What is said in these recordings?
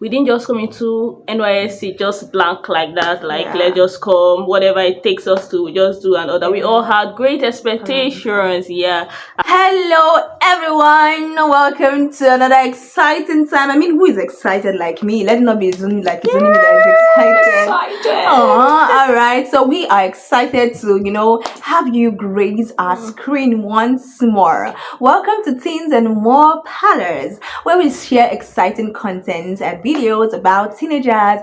we didn't just come into NYSC just blank like that, like Yeah. let's just come, whatever it takes us to, we just do and other. We all had great expectations. Yeah. Hello, everyone. Welcome to another exciting time. I mean, who is excited like me? Let it not be it's only me that is excited. All right. So we are excited to, have you grace our screen once more. Welcome to Teens and More Parlors, where we share exciting content and videos about teenagers,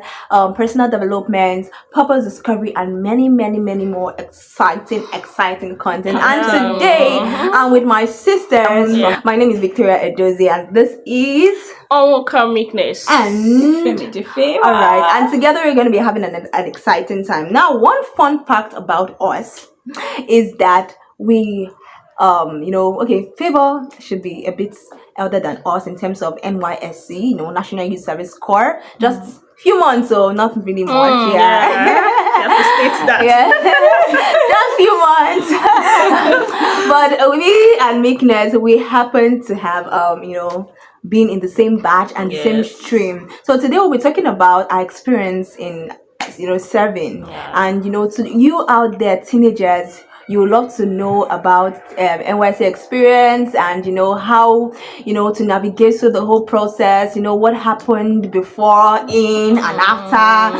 personal development, purpose discovery, and many, many, many more exciting content. And today, I'm with my sisters. Yeah. My name is Victoria Edozie, and this is Onwuka Meekness. and all right, and together we're going to be having an exciting time. Now, one fun fact about us is that we Favor should be a bit elder than us in terms of NYSC, National Youth Service Corps. Just few months, so not really much. You have to state that. Just few months. But we and Meekness, we happen to have been in the same batch and the same stream. So today we'll be talking about our experience in serving, and to you out there, teenagers, you would love to know about NYSC Experience and how to navigate through the whole process, what happened before, in and after,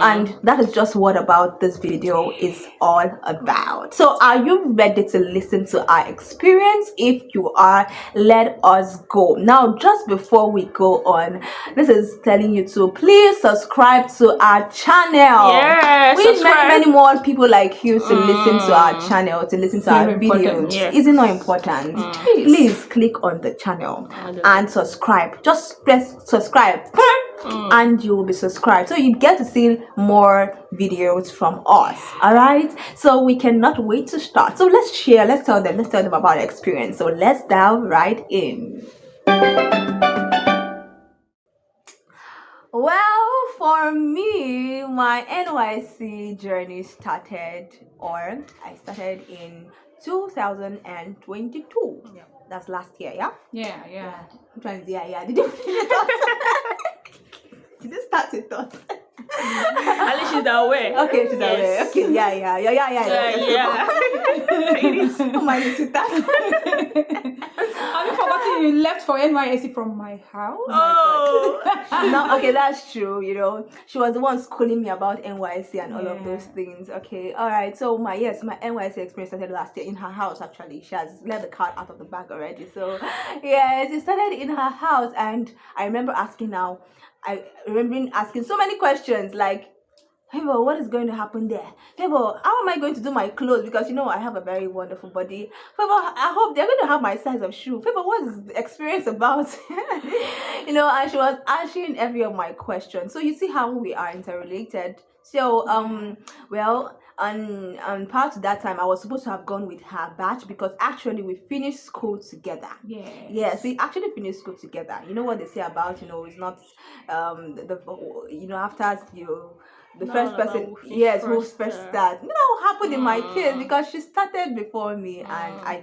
and that is just what about this video is all about. So are you ready to listen to our experience? If you are, let us go. Now, just before we go on, this is telling you to please subscribe to our channel. We need many more people like you to listen to our channel, to listen to our videos. Is it not important? Please click on the channel and subscribe. Just press subscribe and you will be subscribed, so you get to see more videos from us. All right, so we cannot wait to start. So let's tell them about our experience. So let's dive right in. Well, for me, my NYC journey started in 2022. Yeah. That's last year, yeah? Yeah. I'm trying to Did you Did you start with us? At least she's aware. Okay, she's aware. Okay, yeah. Oh my God. Have you forgotten you left for NYSC from my house? No, okay, that's true. She was the one schooling me about NYSC and all of those things. Okay, all right. So my NYSC experience started last year in her house. Actually, she has let the cat out of the bag already. So yes, it started in her house, and I remember asking so many questions like, Favor, what is going to happen there? Favor, how am I going to do my clothes? Because I have a very wonderful body. Favor, I hope they're going to have my size of shoe. Favor, what is the experience about? And she was answering every of my questions. So you see how we are interrelated. So and part of that time I was supposed to have gone with her batch, because actually we finished school together. Yes, we actually finished school together. You know what they say about it's not after you. The first person, who first start. What happened in my case, because she started before me and I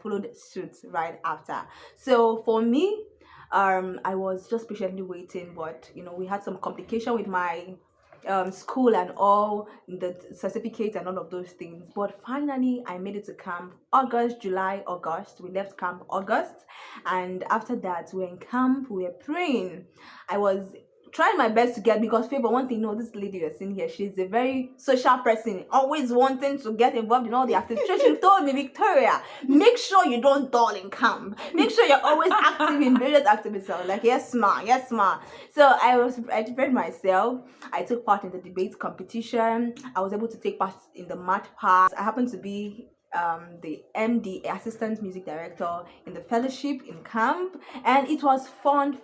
followed suit right after. So for me, I was just patiently waiting, but we had some complication with my school and all the certificates and all of those things. But finally, I made it to camp August. We left camp August, and after that, we were in camp. We were praying. I was trying my best to get, because Favor, one thing, this lady you're seeing here, she's a very social person, always wanting to get involved in all the activities. So she told me, Victoria, make sure you don't dull in camp. Make sure you're always active in various activities. So I was like, yes ma. So I prepared myself. I took part in the debate competition. I was able to take part in the math part. I happened to be the MD, Assistant Music Director, in the fellowship in camp, and it was fun.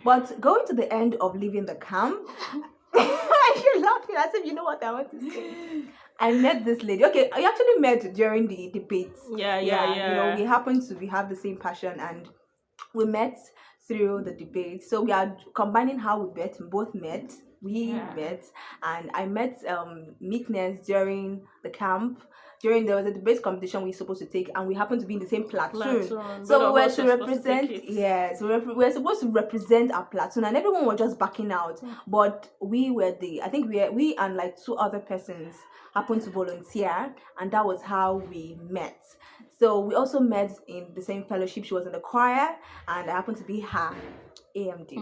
But going to the end of leaving the camp, you're laughing as if you know what I want to say. I met this lady. Okay, I actually met during the debates. Yeah. We have the same passion, and we met through the debate. So we are combining how we both met. We met, and I met Meekness during the camp. There was a debate competition we were supposed to take, and we happened to be in the same platoon. So we were to represent. Yes, we were supposed to represent our platoon, and everyone was just backing out. But we were I think we and like 2 other persons happened to volunteer, and that was how we met. So we also met in the same fellowship. She was in the choir, and I happened to be her AMD.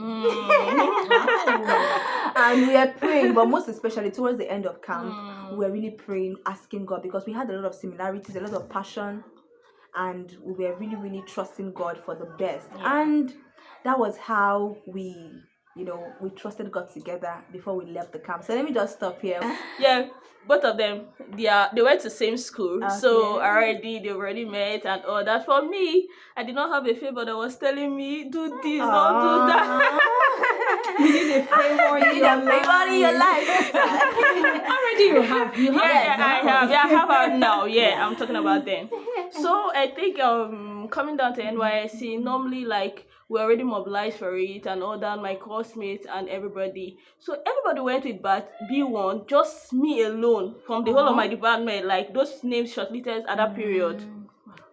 And we were praying, but most especially towards the end of camp, we were really praying, asking God, because we had a lot of similarities, a lot of passion, and we were really, really trusting God for the best. And that was how we trusted God together before we left the camp. So let me just stop here. Yeah, both of them, they went to the same school. Okay. So they already met and all that. For me, I did not have a favor that was telling me, do this, don't do that. You need a favor in your life. Already you have. I have her now. Yeah, I'm talking about them. So I think coming down to NYSC, normally like we already mobilized for it and all that, my classmates and everybody. So everybody went with B1, just me alone from the whole of my department, like those names shortlisted at that period,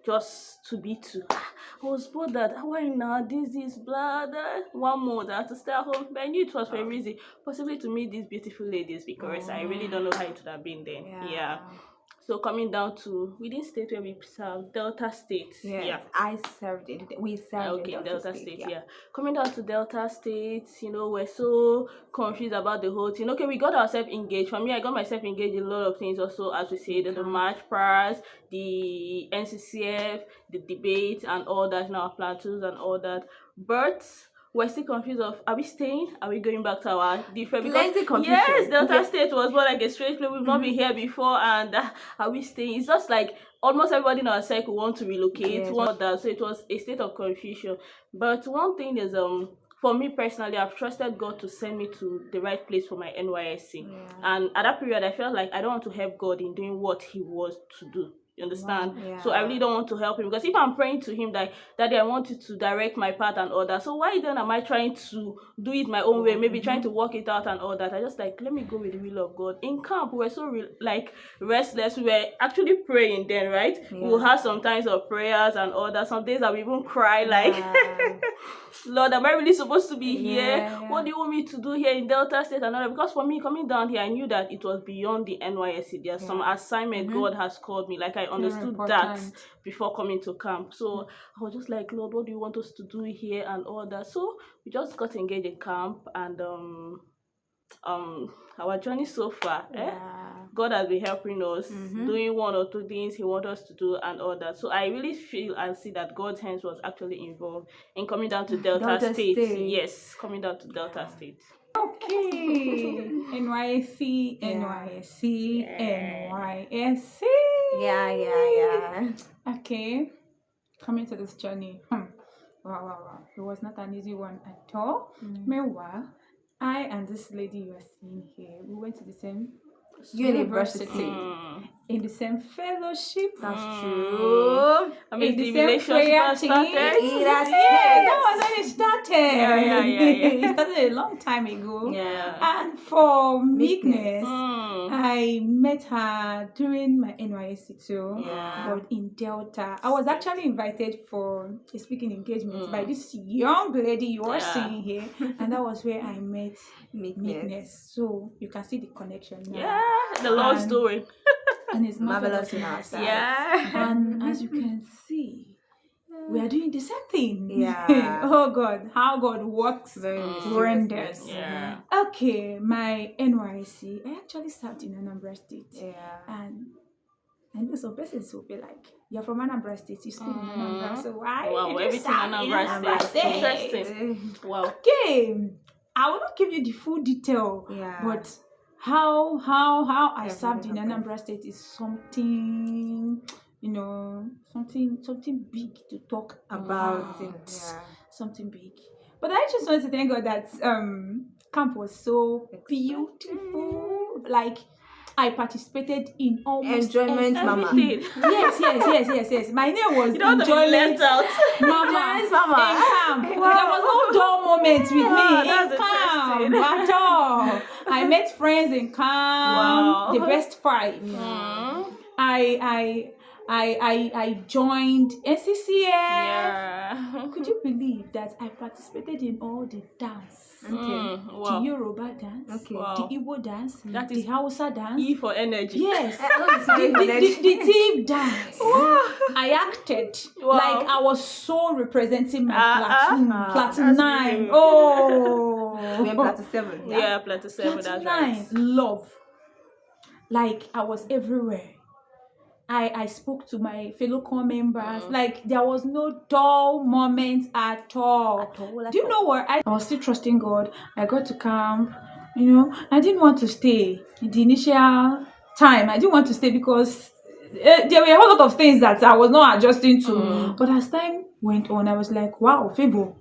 just to B2. I was bored that, why now, this, blah, blah. 1 month, I had to stay at home, but I knew it was for a reason, possibly to meet these beautiful ladies, because I really don't know how it would have been then. Yeah. So coming down to within state where we serve, Delta State. Yes, yeah. We served in Delta State. Yeah. Coming down to Delta State, we're so confused about the whole thing. Okay, we got ourselves engaged. For me, I got myself engaged in a lot of things also, as we said, the march prayers, the NCCF, the debate and all that in our platoons and all that. But we're still confused of, are we staying? Are we going back to our different? Plenty confusion. Yes, Delta State was more like a straight play. We've not been here before, and are we staying? It's just like almost everybody in our circle want to relocate. That, so it was a state of confusion. But one thing is, for me personally, I've trusted God to send me to the right place for my NYSC. And at that period, I felt like I don't want to help God in doing what He was to do. You understand? So I really don't want to help him, because if I'm praying to him that Daddy, I want you to direct my path and all that, so why then am I trying to do it my own way, maybe trying to work it out and all that? I just like, let me go with the will of God. In camp, we were so restless. We were actually praying then, right? We'll have some times of prayers and all that. Some days I will even cry like Lord, am I really supposed to be here? What do you want me to do here in Delta State and all that? Because for me, coming down here, I knew that it was beyond the NYSC. There's some assignment God has called me. Like I understood that before coming to camp. So I was just like, Lord, what do you want us to do here and all that? So we just got engaged in camp, and our journey so far, God has been helping us, doing 1 or 2 things He wants us to do and all that. So I really feel and see that God's hands was actually involved in coming down to Delta State. Yes, coming down to Delta State. Okay. NYSC. Yeah. Okay. Coming to this journey. Wow. It was not an easy one at all. Meanwhile, I and this lady you are seeing here, we went to the same university, in the same fellowship. That's true. I mean, in the the same relationship prayer started. That was when it started. Yeah. It started a long time ago. Yeah. And for Meekness, I met her during my NYSC too, but in Delta. I was actually invited for a speaking engagement by this young lady you are seeing here, and that was where I met Meekness. So you can see the connection now. Yeah, the Lord's doing. And it's marvelous in our sight. Yeah. And as you can see, we are doing the same thing. Yeah. Oh God, how God works wonders. Yeah. Okay, my NYSC, I actually served in Anambra State. Yeah. And I know some persons will be like, you're from Anambra State, you school in Anambra, so why Wow, did you everything serve in Anambra State. Interesting. Wow. Okay, I will not give you the full detail, but how I served in Anambra State is something, something big to talk about. Something big. But I just want to thank God that camp was so beautiful. Like, I participated in almost Enjoyment Mama. Everything. Yes. My name was You don't want to be Enjoyment left out. Mama. Enjoyment Mama. In camp. There was no dull moment with me That's in camp interesting. at all. I met friends in camp. Wow. The best 5. I joined NCCF. Yeah. Could you believe that I participated in all the dance? Wow. The Yoruba dance, Wow. the Igbo dance, That the is Hausa dance. E for energy. Yes, the thief dance. I acted like I was so representing my platoon. Platoon 9. Really... We were Platoon 7. Yeah, Platoon 7. Platoon That's 9. right. Love. Like I was everywhere. I spoke to my fellow corps members. Like there was no dull moment at all. Do you know what? I was still trusting God. I got to camp. You know, I didn't want to stay in the initial time. I didn't want to stay because there were a whole lot of things that I was not adjusting to. But as time went on, I was like, wow, Favor,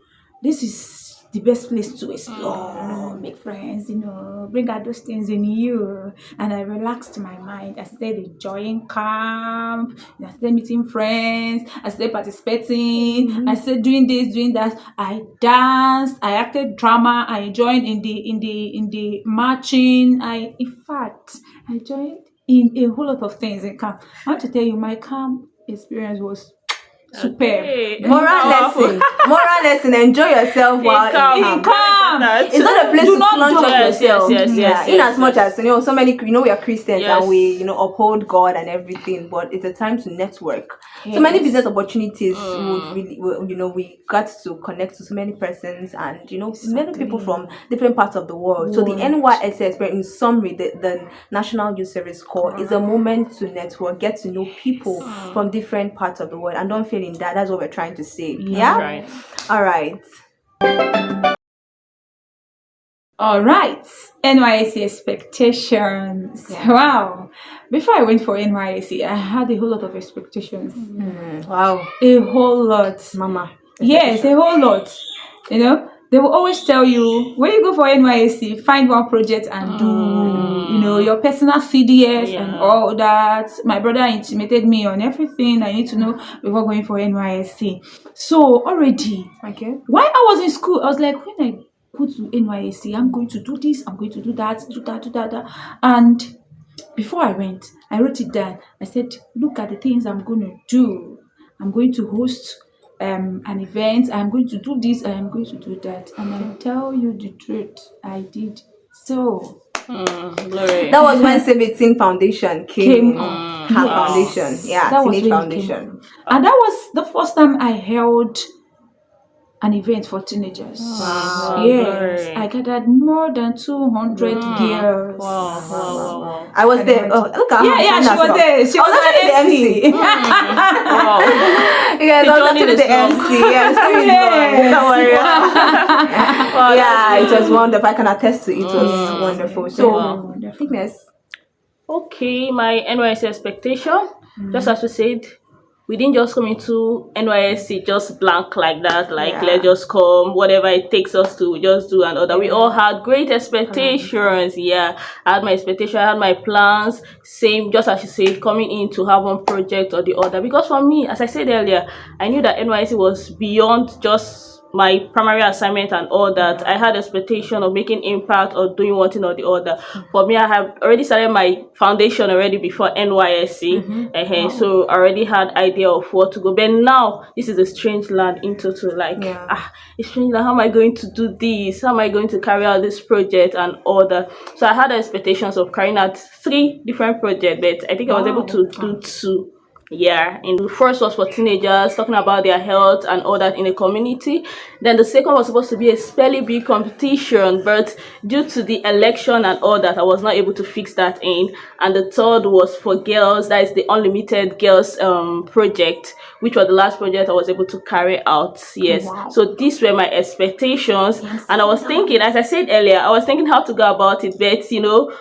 this is the best place to explore, make friends, you know, bring out those things in you. And I relaxed my mind. I started enjoying camp. I started meeting friends. I started participating. I started doing this, doing that. I danced. I acted drama. I joined in the marching. In fact, I joined in a whole lot of things in camp. I want to tell you, my camp experience was superb. Okay. Moral lesson. Enjoy yourself while in camp. It's not a place to plunge up yourself. Yes. In as much as so many, we are Christians and we uphold God and everything, but it's a time to network. So many business opportunities we got to connect to so many persons and many people from different parts of the world. So the NYSC Experience, in summary, the National Youth Service Corps, is a moment to network, get to know people from different parts of the world, and don't fail in that. That's what we're trying to say. Yeah. Right. All right. NYSC expectations. Wow. Before I went for NYSC, I had a whole lot of expectations. Wow. A whole lot. Mama. Yes, a whole lot. They will always tell you, when you go for NYSC, find one project and do, your personal CDS and all that. My brother intimated me on everything I need to know before going for NYSC. So already, while I was in school, I was like, when I go to NYSC, I'm going to do this, I'm going to do that. And before I went, I wrote it down. I said, look at the things I'm going to do. I'm going to host an event. I'm going to do this. I'm going to do that. And I tell you the truth, I did so. Glory. That was when 17 Foundation came on. Her foundation. Yeah, that Teenage Foundation. And that was the first time I held an event for teenagers. Wow. Yes, I gathered more than 200 girls. Wow. I was there. Oh, look at she was there. She was the MC. Wow. Yes, I was actually the MC. Don't worry. Yeah, it was wonderful. I can attest to it. It was wonderful. So, fitness. Okay, my NYSC expectation, just as we said, we didn't just come into NYSC just blank like that, let's just come, whatever it takes us to, we just do and other. We all had great expectations. I had my expectation, I had my plans, same, just as you said, coming in to have one project or the other. Because for me, as I said earlier, I knew that NYSC was beyond just my primary assignment and all that. I had expectation of making impact or doing one thing or the other. For me, I have already started my foundation already before NYSC. So I already had idea of what to go. But now this is a strange land in total. It's strange land. How am I going to do this? How am I going to carry out this project and all that? So I had expectations of carrying out 3 different projects, but I think I was able to do 2. And the first was for teenagers, talking about their health and all that in the community. Then the second was supposed to be a fairly big competition, but due to the election and all that, I was not able to fix that in. And the third was for girls, that is the Unlimited Girls project, which was the last project I was able to carry out. So these were my expectations, and I was thinking, as I said earlier, I was thinking how to go about it, but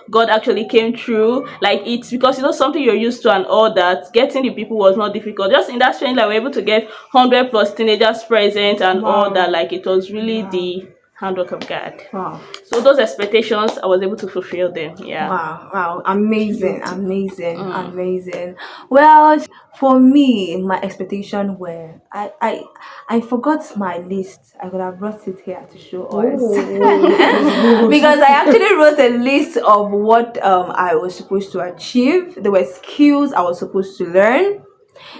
God actually came through. It's because something you're used to and all that, getting the people was not difficult. Just in that strange, we were able to get 100+ teenagers present and all that. It was really the handwork of God. Wow. So those expectations, I was able to fulfill them. Yeah. Wow. Amazing. Well, for me, my expectation were I forgot my list. I could have brought it here to show us. Because I actually wrote a list of what I was supposed to achieve. There were skills I was supposed to learn.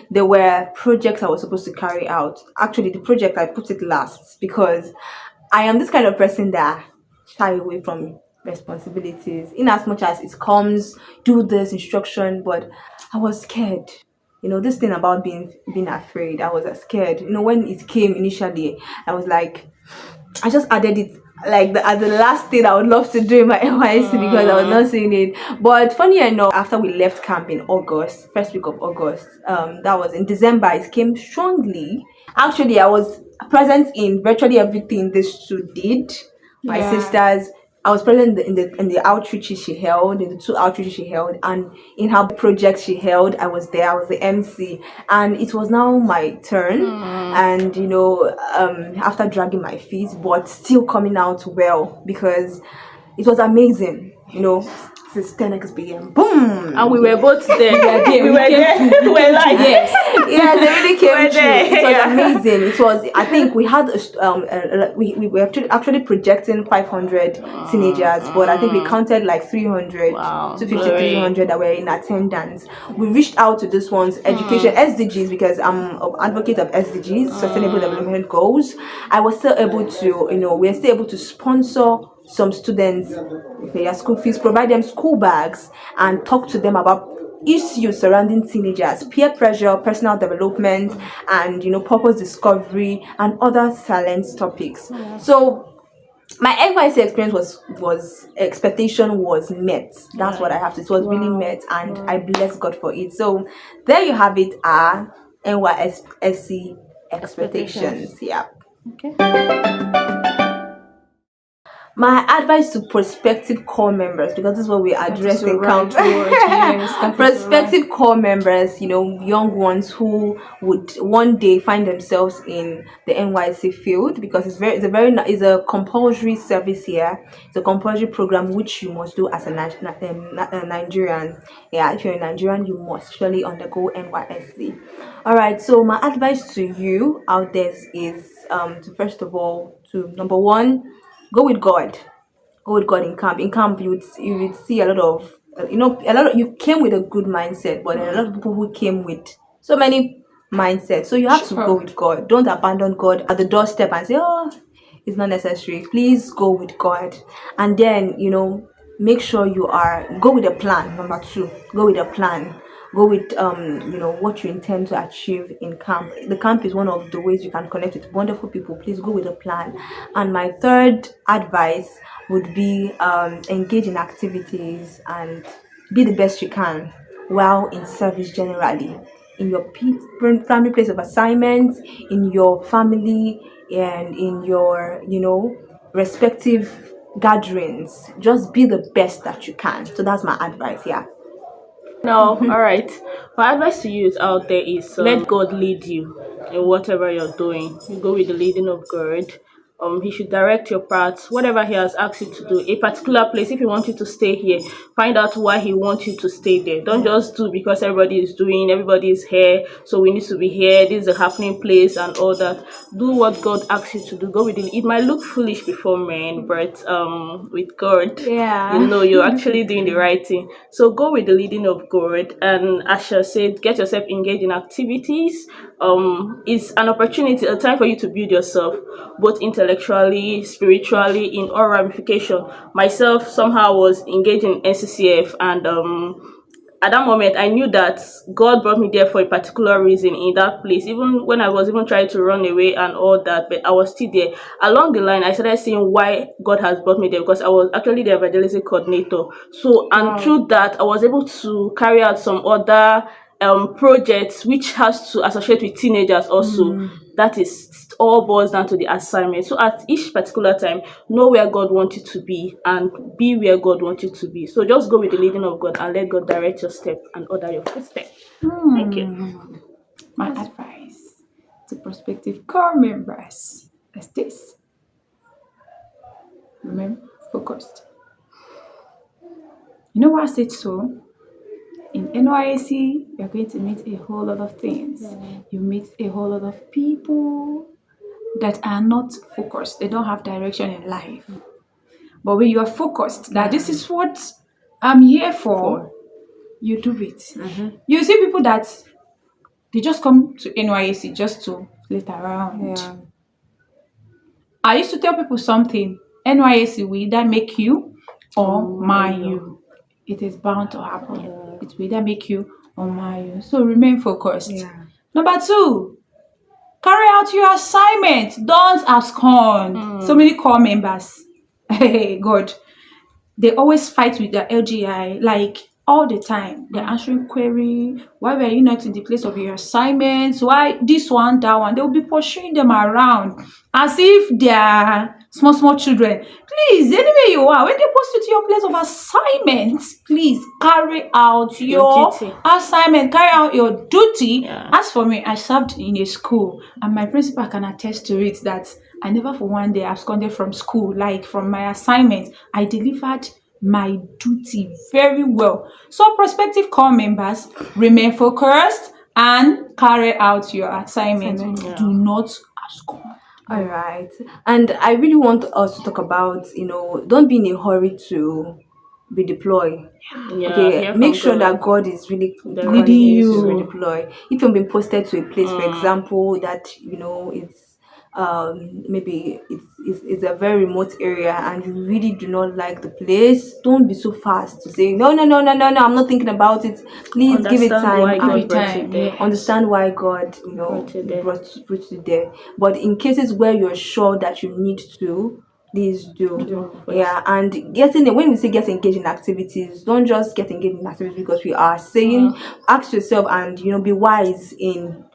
There were projects I was supposed to carry out. Actually, the project I put it last because I am this kind of person that shy away from responsibilities in as much as it comes, do this instruction, but I was scared. This thing about being afraid, I was scared. When it came initially, I was like, I just added it like as the last thing I would love to do in my NYSC because I was not seeing it. But funny enough, after we left camp in August, first week of August, that was in December, it came strongly. Actually, I was present in virtually everything these two did. My sisters, I was present in the outreaches she held, in the two outreaches she held, and in her projects she held. I was there. I was the MC, and it was now my turn. And after dragging my feet, but still coming out well because it was amazing. Since 10 p.m. Boom! And we were both there. We were there. We were like, yes, they really came true. It was amazing. It was. I think we had we were actually projecting 500 teenagers, but I think we counted like 300 Wow, to 300 that were in attendance. We reached out to this one's education SDGs because I'm an advocate of SDGs, Sustainable Development Goals. I was still able to, we're still able to sponsor some students, pay their school fees, provide them school bags, and talk to them about issues surrounding teenagers, peer pressure, personal development, and purpose discovery and other silent topics. So my NYSC experience was expectation was met. That's what I have to. It was really met, and I bless God for it. So there you have it. Are NYSC expectations. Yeah. okay. My advice to prospective core members, because this is what we address in camp. Prospective core members, young ones who would one day find themselves in the NYSC field, because it's a compulsory service here. It's a compulsory program which you must do as a Nigerian. Yeah, if you're a Nigerian, you must surely undergo NYSC. All right. So my advice to you out there is to first of all, to number one, go with God. Go with God in camp. In camp, you would see a lot of you came with a good mindset, but there are a lot of people who came with so many mindsets. So you have to go with God. Don't abandon God at the doorstep and say, "Oh, it's not necessary." Please go with God, and then make sure you go with a plan. Number two, go with a plan. Go with what you intend to achieve in camp. The camp is one of the ways you can connect with wonderful people. Please go with a plan. And my third advice would be engage in activities and be the best you can while in service generally, in your primary place of assignment, in your family, and in your respective gatherings. Just be the best that you can. So that's my advice. Yeah. No, all right. My advice to you out there is let God lead you in whatever you're doing. You go with the leading of God. He should direct your paths, whatever He has asked you to do. A particular place, if He wants you to stay here, find out why He wants you to stay there. Don't just do because everybody is here, so we need to be here. This is a happening place and all that. Do what God asks you to do. Go with it. It might look foolish before men, but with God, you're actually doing the right thing. So go with the leading of God, and as Asha said, get yourself engaged in activities. It's an opportunity, a time for you to build yourself, both intellectually, spiritually, in all ramification. Myself somehow was engaged in NCCF, and at that moment I knew that God brought me there for a particular reason in that place, even when I was even trying to run away and all that, but I was still there. Along the line I started seeing why God has brought me there, because I was actually the evangelistic coordinator. So and through that I was able to carry out some other projects which has to associate with teenagers also. That is all boils down to the assignment. So at each particular time, know where God wants you to be and be where God wants you to be. So just go with the leading of God and let God direct your step and order your footsteps. Thank you. My advice to prospective core members is this: Remain focused. You know why I said so? In NYSC, you're going to meet a whole lot of things. You meet a whole lot of people that are not focused. They don't have direction in life. But when you are focused, that this is what I'm here for, you do it. You see people that they just come to NYSC just to flit around. Yeah. I used to tell people something. NYSC will either make you or mar you. It is bound to happen. It will either make you or mar you. So remain focused. Yeah. Number 2, carry out your assignment. Don't abscond. So many core members. Hey, God. They always fight with their LGI, like all the time. They're answering query. Why were you not in the place of your assignments? Why this one, that one? They will be pursuing them around as if they are small children. Please, anywhere you are, when they post you to your place of assignment, please carry out your assignment, carry out your duty. As for me, I served in a school, and my principal can attest to it that I never for one day absconded from school, like from my assignment. I delivered my duty very well. So prospective core members, remain focused and carry out your assignment. Do not abscond. All right. And I really want us to talk about, don't be in a hurry to redeploy. Okay, make sure that God is really leading you to redeploy. If you've been posted to a place, for example, that it's maybe it's a very remote area and you really do not like the place, don't be so fast to say no, I'm not thinking about it. Please give it time. Understand why God brought you there. But in cases where you're sure that you need to, please do. Yeah. And when we say get engaged in activities, don't just get engaged in activities because we are saying, ask yourself and be wise in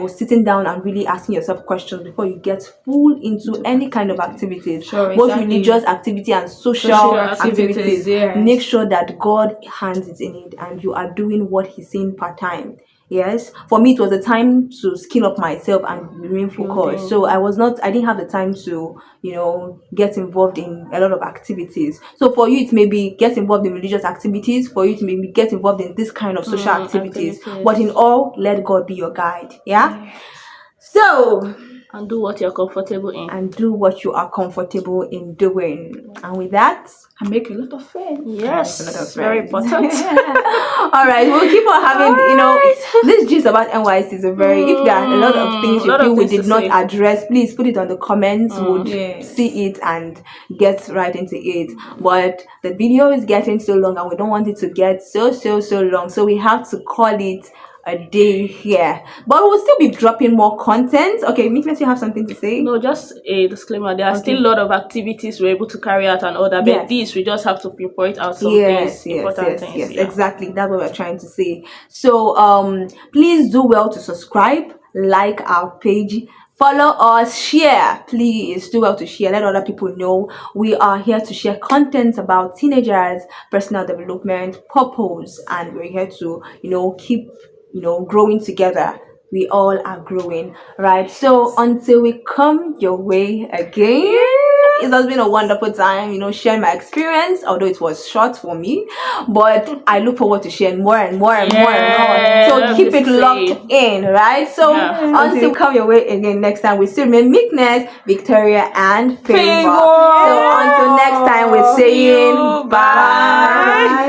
sitting down and really asking yourself questions before you get full into any kind of activities. Both religious activity and social activities. Make sure that God hands it in it and you are doing what He's saying part-time. Yes, for me it was a time to skill up myself and remain focused. So I didn't have the time to get involved in a lot of activities. So for you it may be get involved in religious activities, for you to maybe get involved in this kind of social activities. But in all, let God be your guide. Yeah. So and do what you're comfortable in. And do what you are comfortable in doing. And with that, and make a lot of friends. Yes, a lot of friends. Very important. All right, we'll keep on having, this gist about NYSC is a very, if there are a lot of things you feel we did not address, please put it on the comments. We'll see it and get right into it. But the video is getting so long and we don't want it to get so long. So we have to call it a day here, but we'll still be dropping more content. Okay, Meekness, you have something to say? No, just a disclaimer. There are still a lot of activities we're able to carry out and other, but these we just have to pinpoint out some things, important things. Yes, exactly. That's what we're trying to say. So, please do well to subscribe, like our page, follow us, share. Please do well to share. Let other people know we are here to share content about teenagers, personal development, purpose, and we're here to keep growing together. We all are growing, right? So until we come your way again, it has been a wonderful time, sharing my experience, although it was short for me, but I look forward to sharing more and more. So keep it locked in, right? So until we come your way again next time, we still remain Meekness, Victoria, and Favor. So until next time, we're saying bye.